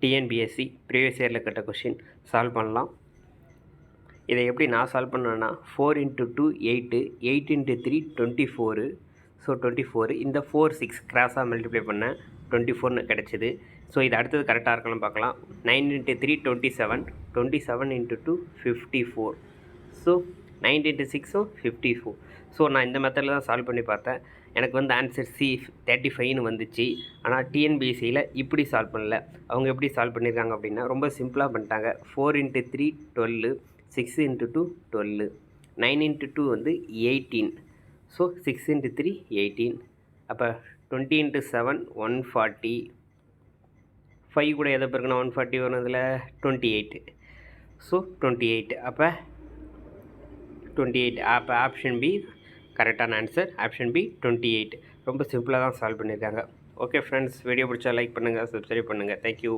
TNPSC previous இயரில் கேட்ட question solve பண்ணலாம். இதை எப்படி நான் சால்வ் பண்ணேன்னா 4 × 2 8, 8 × 3 24. ஸோ 24 இந்த 4 6 கிராஸாக மல்டிப்ளை பண்ணேன் 24ன்னு கிடச்சிது. ஸோ இது அடுத்தது கரெக்டாக இருக்கலாம் பார்க்கலாம். 9 × 3 27, 27 × 2 54. ஸோ 9 × 6 54. ஸோ நான் இந்த மெத்தடில் தான் சால்வ் பண்ணி பார்த்தேன். எனக்கு வந்து ஆன்சர் சி 35ன்னு வந்துச்சு. ஆனால் டிஎன்பிஎஸ்சியில் இப்படி சால்வ் பண்ணல. அவங்க எப்படி சால்வ் பண்ணியிருக்காங்க அப்படின்னா ரொம்ப சிம்பிளாக பண்ணிட்டாங்க. 4 × 3 12, 6 × 2 12, 9 × 2 வந்து 18. ஸோ 6 × 3 18. அப்போ 20 × 7 140. 5 கூட எதை பிறகுனா 140 வருனதில் 28. ஸோ 28. அப்போ 28. அப்போ ஆப்ஷன் பி கரெக்டான ஆன்சர். Option B 28. ரொம்ப சிம்பிளாக தான் சால்வ் பண்ணியிருக்காங்க. ஓகே ஃப்ரெண்ட்ஸ், வீடியோ பிடிச்சா லைக் பண்ணுங்கள், சப்ஸ்கிரைப் பண்ணுங்கள். தேங்க்யூ.